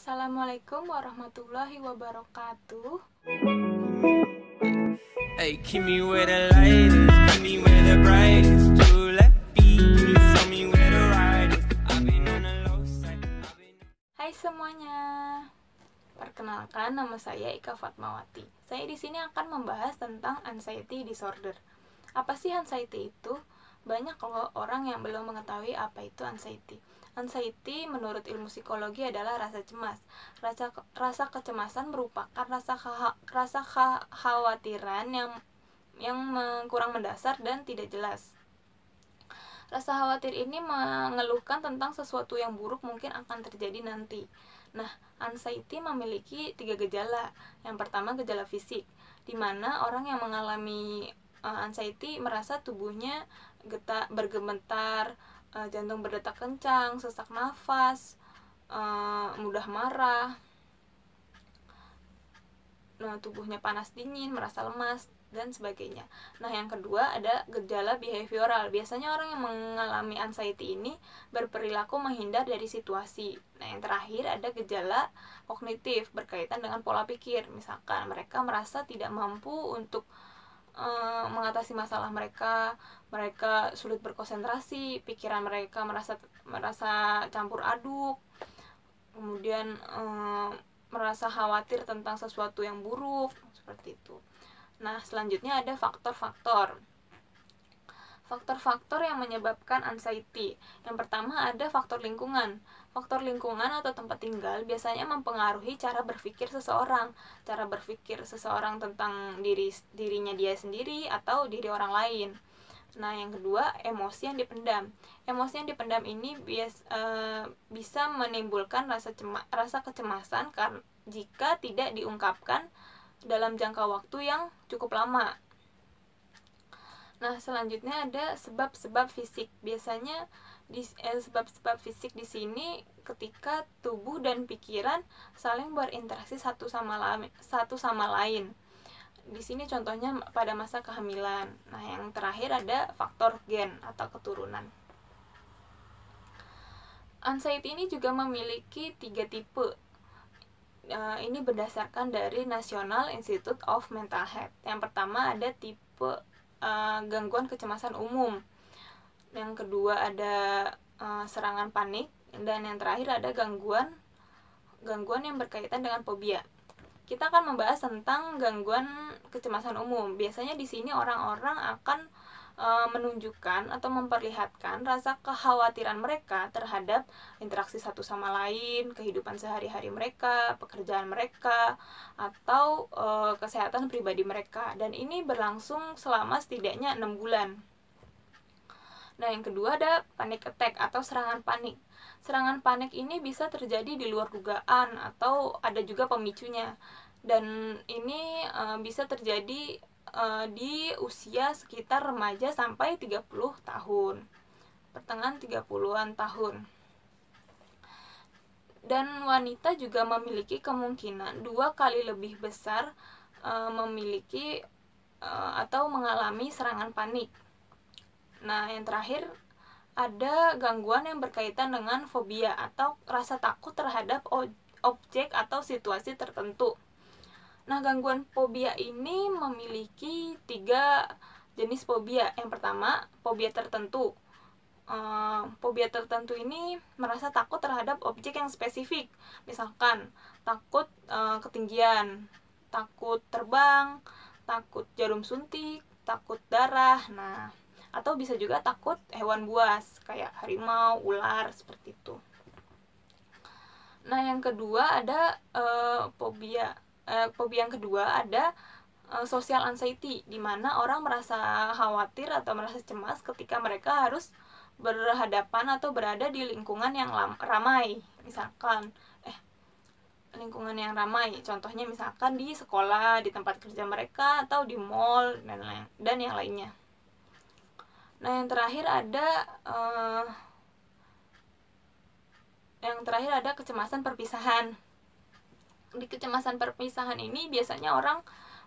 Assalamualaikum warahmatullahi wabarakatuh. Hey, keep me where the light is, keep me where the brightest. Two left feet, show me where the ride is. I've been on the low side, Hai semuanya. Perkenalkan, nama saya Ika Fatmawati. Saya di sini akan membahas tentang anxiety disorder. Apa sih anxiety itu? Banyak loh orang yang belum mengetahui apa itu anxiety. Anxiety menurut ilmu psikologi adalah rasa cemas. Rasa kecemasan merupakan rasa kekhawatiran yang kurang mendasar dan tidak jelas. Rasa khawatir ini mengeluhkan tentang sesuatu yang buruk mungkin akan terjadi nanti. Nah, anxiety memiliki 3 gejala. Yang pertama, gejala fisik, di mana orang yang mengalami anxiety merasa tubuhnya bergemetar, jantung berdetak kencang, sesak nafas, mudah marah, tubuhnya panas dingin, merasa lemas, dan sebagainya. Nah, yang kedua ada gejala behavioral. Biasanya orang yang mengalami anxiety ini berperilaku menghindar dari situasi. Nah, yang terakhir ada gejala kognitif berkaitan dengan pola pikir. Misalkan mereka merasa tidak mampu untuk mengatasi masalah mereka sulit berkonsentrasi, pikiran mereka merasa campur aduk, kemudian merasa khawatir tentang sesuatu yang buruk, seperti itu. Nah, selanjutnya ada faktor-faktor yang menyebabkan anxiety. Yang pertama ada faktor lingkungan. Faktor lingkungan atau tempat tinggal biasanya mempengaruhi cara berpikir seseorang tentang dirinya dia sendiri atau diri orang lain. Nah, yang kedua, emosi yang dipendam. Emosi yang dipendam ini bisa menimbulkan rasa kecemasan jika tidak diungkapkan dalam jangka waktu yang cukup lama. Nah, selanjutnya ada sebab-sebab fisik. Biasanya sebab-sebab fisik di sini ketika tubuh dan pikiran saling berinteraksi satu sama lain. Di sini contohnya pada masa kehamilan. Nah, yang terakhir ada faktor gen atau keturunan. Anxiety ini juga memiliki 3 tipe. Ini berdasarkan dari National Institute of Mental Health. Yang pertama ada tipe gangguan kecemasan umum. Yang kedua ada serangan panik, dan yang terakhir ada gangguan yang berkaitan dengan fobia. Kita akan membahas tentang gangguan kecemasan umum. Biasanya di sini orang-orang akan menunjukkan atau memperlihatkan rasa kekhawatiran mereka terhadap interaksi satu sama lain, kehidupan sehari-hari mereka, pekerjaan mereka, atau kesehatan pribadi mereka. Dan ini berlangsung selama setidaknya 6 bulan. Nah, yang kedua ada panic attack atau serangan panik. Serangan panik ini bisa terjadi di luar dugaan atau ada juga pemicunya. Dan ini bisa terjadi di usia sekitar remaja sampai 30 tahun. Pertengahan 30-an tahun. Dan wanita juga memiliki kemungkinan 2 kali lebih besar memiliki atau mengalami serangan panik. Nah, yang terakhir ada gangguan yang berkaitan dengan fobia atau rasa takut terhadap objek atau situasi tertentu. Nah, gangguan fobia ini memiliki 3 jenis fobia. Yang pertama, fobia tertentu. Fobia tertentu ini merasa takut terhadap objek yang spesifik. Misalkan takut ketinggian, takut terbang, takut jarum suntik, takut darah. Nah, atau bisa juga takut hewan buas kayak harimau, ular, seperti itu. Nah, yang kedua ada fobia yang kedua ada social anxiety, di mana orang merasa khawatir atau merasa cemas ketika mereka harus berhadapan atau berada di lingkungan yang ramai. Misalkan lingkungan yang ramai, contohnya misalkan di sekolah, di tempat kerja mereka, atau di mall dan yang lainnya. Nah, yang terakhir ada kecemasan perpisahan. Di kecemasan perpisahan ini biasanya orang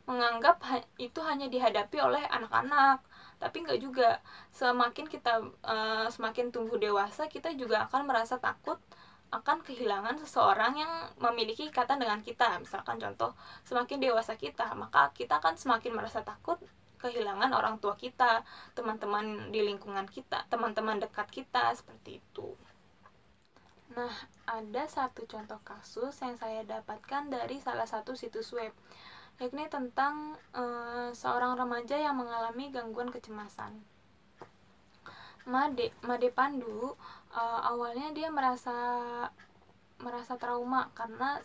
menganggap itu hanya dihadapi oleh anak-anak, tapi enggak juga. Semakin tumbuh dewasa, kita juga akan merasa takut akan kehilangan seseorang yang memiliki ikatan dengan kita. Misalkan contoh, semakin dewasa kita, maka kita akan semakin merasa takut kehilangan orang tua kita, teman-teman di lingkungan kita, teman-teman dekat kita, seperti itu. Nah, ada satu contoh kasus yang saya dapatkan dari salah satu situs web, yakni tentang seorang remaja yang mengalami gangguan kecemasan. Made Pandu awalnya dia merasa trauma karena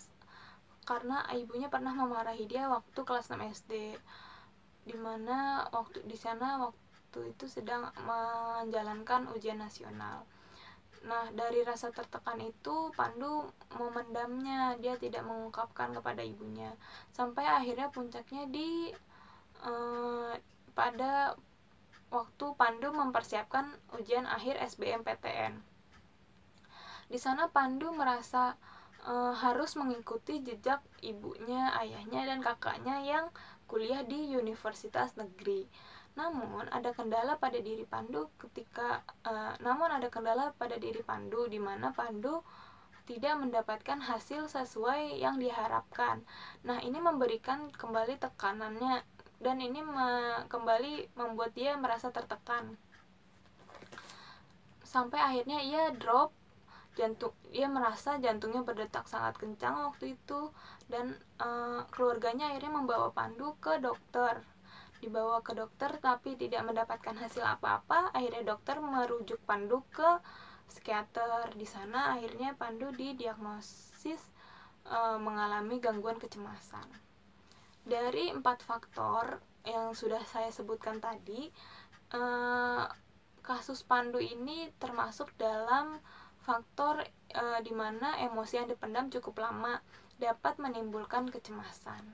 ibunya pernah memarahi dia waktu kelas 6 SD, dimana di sana waktu itu sedang menjalankan ujian nasional. Nah, dari rasa tertekan itu Pandu memendamnya, dia tidak mengungkapkan kepada ibunya, sampai akhirnya puncaknya pada waktu Pandu mempersiapkan ujian akhir SBMPTN. Di sana Pandu merasa harus mengikuti jejak ibunya, ayahnya, dan kakaknya yang kuliah di universitas negeri. Namun ada kendala pada diri Pandu di mana Pandu tidak mendapatkan hasil sesuai yang diharapkan. Nah, ini memberikan kembali tekanannya, dan ini kembali membuat dia merasa tertekan. Sampai akhirnya ia drop, dia merasa jantungnya berdetak sangat kencang waktu itu, dan keluarganya akhirnya membawa Pandu ke dokter. Dibawa ke dokter tapi tidak mendapatkan hasil apa-apa. Akhirnya dokter merujuk Pandu ke psikiater. Di sana akhirnya Pandu didiagnosis mengalami gangguan kecemasan. Dari 4 faktor yang sudah saya sebutkan tadi, kasus Pandu ini termasuk dalam faktor di mana emosi yang dipendam cukup lama dapat menimbulkan kecemasan.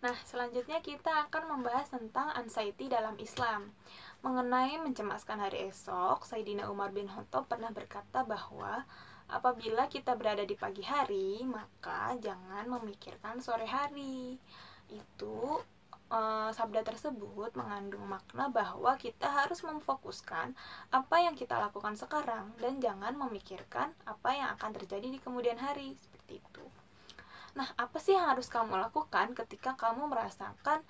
Nah, selanjutnya kita akan membahas tentang anxiety dalam Islam. Mengenai mencemaskan hari esok, Sayyidina Umar bin Khattab pernah berkata bahwa apabila kita berada di pagi hari, maka jangan memikirkan sore hari. Itu sabda tersebut mengandung makna bahwa kita harus memfokuskan apa yang kita lakukan sekarang dan jangan memikirkan apa yang akan terjadi di kemudian hari, seperti itu. Nah, apa sih yang harus kamu lakukan ketika kamu merasakan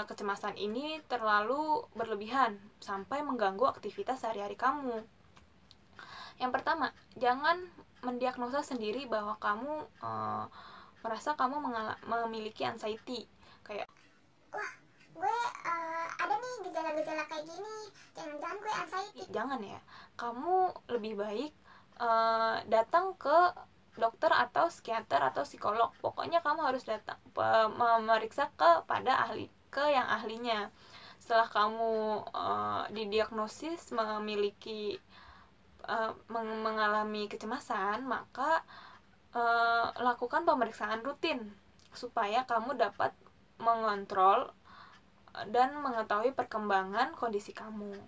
kecemasan ini terlalu berlebihan sampai mengganggu aktivitas sehari-hari kamu? Yang pertama, jangan mendiagnosa sendiri bahwa kamu merasa kamu memiliki anxiety. Kayak, wah, gue ada nih gejala-gejala kayak gini, jangan-jangan gue anxiety. Jangan ya, kamu lebih baik datang ke dokter atau psikiater atau psikolog. Pokoknya kamu harus datang memeriksa ke yang ahlinya. Setelah kamu didiagnosis mengalami kecemasan, maka lakukan pemeriksaan rutin supaya kamu dapat mengontrol dan mengetahui perkembangan kondisi kamu.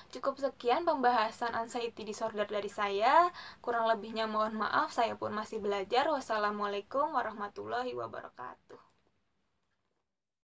Cukup sekian pembahasan anxiety disorder dari saya. Kurang lebihnya mohon maaf, saya pun masih belajar. Wassalamualaikum warahmatullahi wabarakatuh.